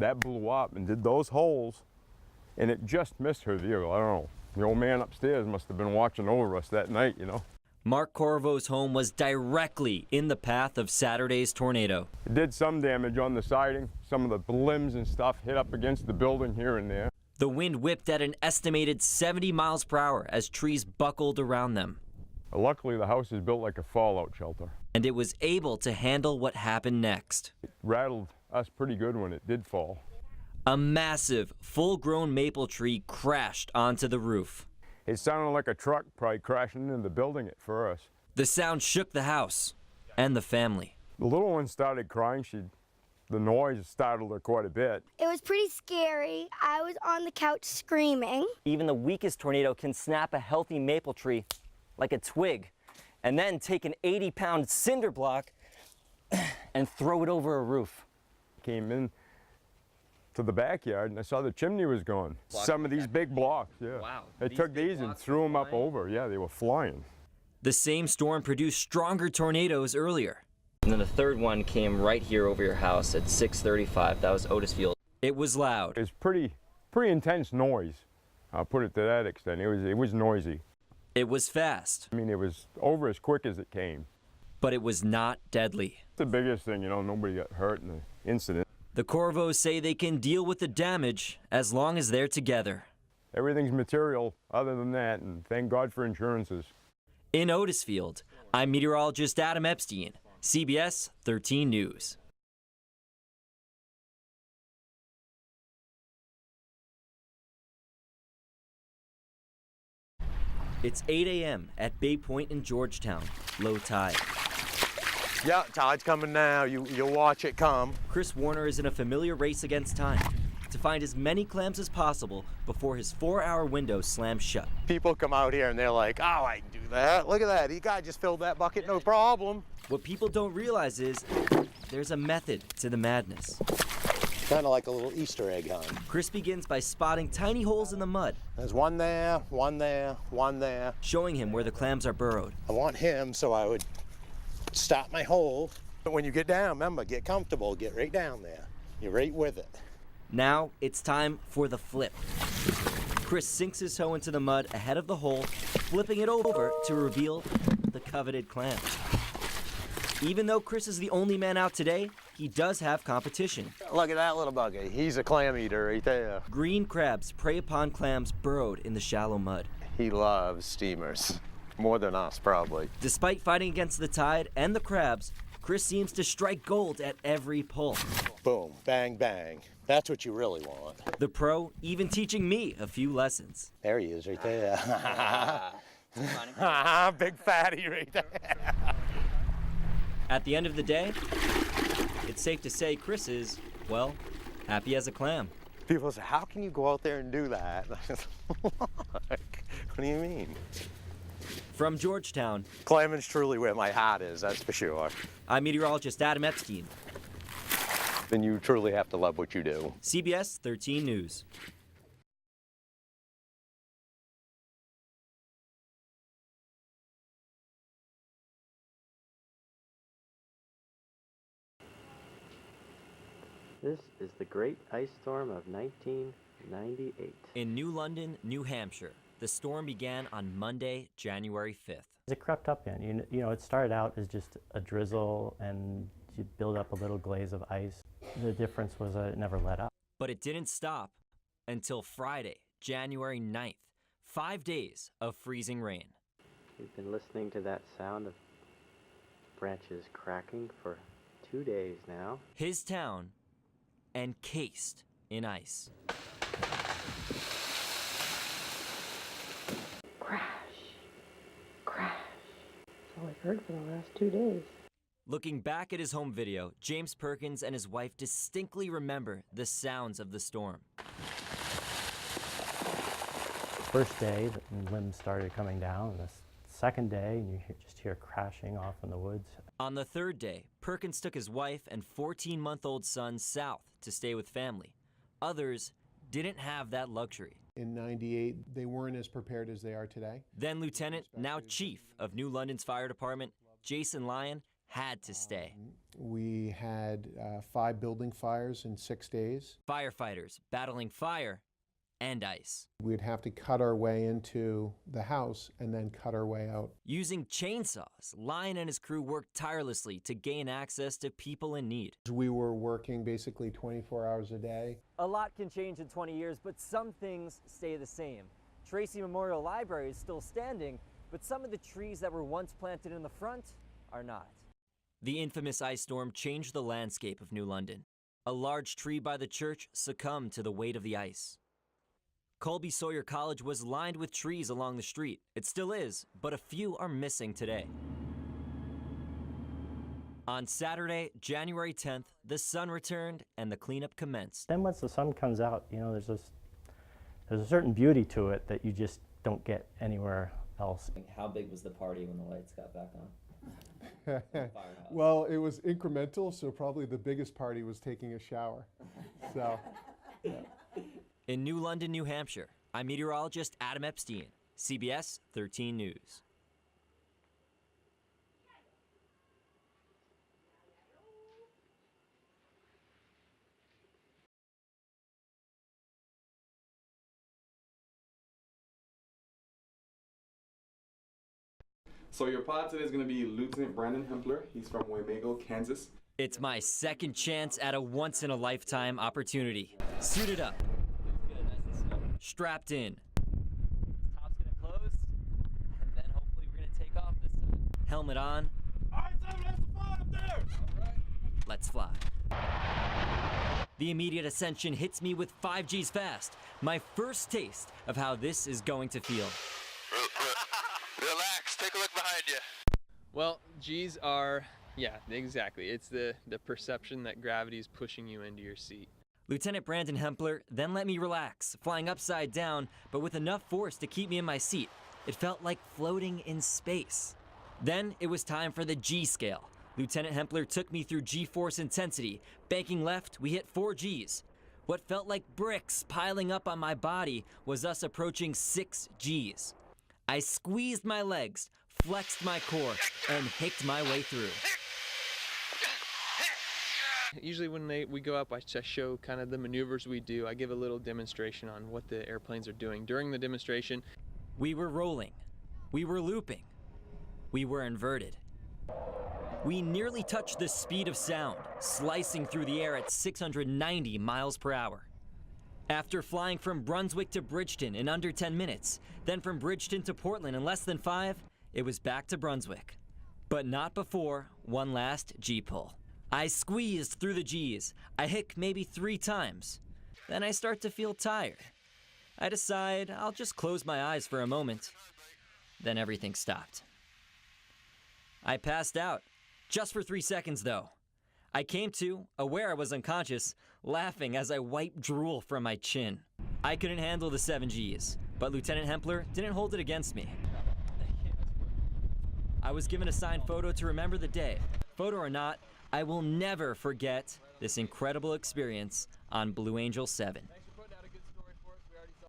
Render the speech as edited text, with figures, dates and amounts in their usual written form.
that blew up and did those holes, and it just missed her vehicle. I don't know. The old man upstairs must have been watching over us that night, you know. Mark Corvo's home was directly in the path of Saturday's tornado. It did some damage on the siding. Some of the limbs and stuff hit up against the building here and there. The wind whipped at an estimated 70 miles per hour as trees buckled around them. Luckily, the house is built like a fallout shelter. And it was able to handle what happened next. It rattled us pretty good when it did fall. A massive, full-grown maple tree crashed onto the roof. It sounded like a truck probably crashing into the building at first. The sound shook the house and the family. The little one started crying. The noise startled her quite a bit. It was pretty scary. I was on the couch screaming. Even the weakest tornado can snap a healthy maple tree like a twig and then take an 80-pound cinder block and throw it over a roof. Came in to the backyard and I saw the chimney was gone. Some of these big blocks, yeah. Wow. They took these and threw them up over. Yeah, they were flying. The same storm produced stronger tornadoes earlier. And then the third one came right here over your house at 6:35. That was Otisfield. It was loud. It was pretty intense noise. I'll put it to that extent. It was noisy. It was fast. I mean, it was over as quick as it came. But it was not deadly. The biggest thing, you know, nobody got hurt in the incident. The Corvos say they can deal with the damage as long as they're together. Everything's material other than that, and thank God for insurances. In Otisfield, I'm meteorologist Adam Epstein, CBS 13 News. It's 8 a.m. at Bay Point in Georgetown, low tide. Yeah, tide's coming now. You'll watch it come. Chris Warner is in a familiar race against time to find as many clams as possible before his 4-hour window slams shut. People come out here and they're like, oh, I can do that. Look at that. The guy just filled that bucket, no problem. What people don't realize is there's a method to the madness. Kind of like a little Easter egg hunt. Chris begins by spotting tiny holes in the mud. There's one there, one there, one there. Showing him where the clams are burrowed. I want him, so I would stop my hole. But when you get down, remember, get comfortable, get right down there. You're right with it. Now it's time for the flip. Chris sinks his hoe into the mud ahead of the hole, flipping it over to reveal the coveted clam. Even though Chris is the only man out today, he does have competition. Look at that little buggy. He's a clam eater right there. Green crabs prey upon clams burrowed in the shallow mud. He loves steamers. More than us, probably. Despite fighting against the tide and the crabs, Chris seems to strike gold at every pull. Boom, bang, bang. That's what you really want. The pro even teaching me a few lessons. There he is right there. Big fatty right there. At the end of the day, it's safe to say Chris is, well, happy as a clam. People say, how can you go out there and do that? What do you mean? From Georgetown, Clamming's truly where my heart is, that's for sure. I'm meteorologist Adam Epstein, Then you truly have to love what you do. CBS 13 News. This is the Great Ice Storm of 1998. In New London, New Hampshire, the storm began on Monday, January 5th. It crept up in. You know, it started out as just a drizzle and you build up a little glaze of ice. The difference was that it never let up. But it didn't stop until Friday, January 9th, 5 days of freezing rain. We've been listening to that sound of branches cracking for 2 days now. His town encased in ice. Crash. Crash. That's all I've heard for the last 2 days. Looking back at his home video, James Perkins and his wife distinctly remember the sounds of the storm. First day, the limbs started coming down. And the second day, and you just hear crashing off in the woods. On the third day, Perkins took his wife and 14-month-old son south to stay with family. Others didn't have that luxury. In '98, they weren't as prepared as they are today. Then Lieutenant, now Chief of New London's Fire Department, Jason Lyon, had to stay. We had 5 building fires in 6 days. Firefighters battling fire and ice. We'd have to cut our way into the house and then cut our way out. Using chainsaws, Lyon and his crew worked tirelessly to gain access to people in need. We were working basically 24 hours a day. A lot can change in 20 years, but some things stay the same. Tracy Memorial Library is still standing, but some of the trees that were once planted in the front are not. The infamous ice storm changed the landscape of New London. A large tree by the church succumbed to the weight of the ice. Colby Sawyer College was lined with trees along the street. It still is, but a few are missing today. On Saturday, January 10th, the sun returned and the cleanup commenced. Then once the sun comes out, you know, there's a certain beauty to it that you just don't get anywhere else. How big was the party when the lights got back on? Well, it was incremental, so probably the biggest party was taking a shower. So, yeah. In New London, New Hampshire, I'm meteorologist Adam Epstein, CBS 13 News. So your pilot today is going to be Lieutenant Brandon Hempler. He's from Waymago, Kansas. It's my second chance at a once-in-a-lifetime opportunity. Suited up. Strapped in. Top's gonna close, and then hopefully we're gonna take off this time. Helmet on. All right, so let's fly up there. All right. Let's fly. The immediate ascension hits me with 5 Gs fast. My first taste of how this is going to feel. Relax, take a look behind you. Well, G's are, yeah, exactly. It's the perception that gravity is pushing you into your seat. Lieutenant Brandon Hempler then let me relax, flying upside down, but with enough force to keep me in my seat. It felt like floating in space. Then it was time for the G scale. Lieutenant Hempler took me through G-force intensity. Banking left, we hit 4 Gs. What felt like bricks piling up on my body was us approaching 6 Gs. I squeezed my legs, flexed my core, and hicked my way through. Usually when we go up, I show kind of the maneuvers we do. I give a little demonstration on what the airplanes are doing. During the demonstration, we were rolling, we were looping, we were inverted. We nearly touched the speed of sound, slicing through the air at 690 miles per hour. After flying from Brunswick to Bridgeton in under 10 minutes, then from Bridgeton to Portland in less than 5, it was back to Brunswick. But not before one last G-pull. I squeezed through the G's. I hick maybe 3 times. Then I start to feel tired. I decide I'll just close my eyes for a moment. Then everything stopped. I passed out. Just for 3 seconds, though. I came to, aware I was unconscious, laughing as I wiped drool from my chin. I couldn't handle the 7 Gs, but Lieutenant Hempler didn't hold it against me. I was given a signed photo to remember the day. Photo or not, I will never forget this incredible experience on Blue Angel 7.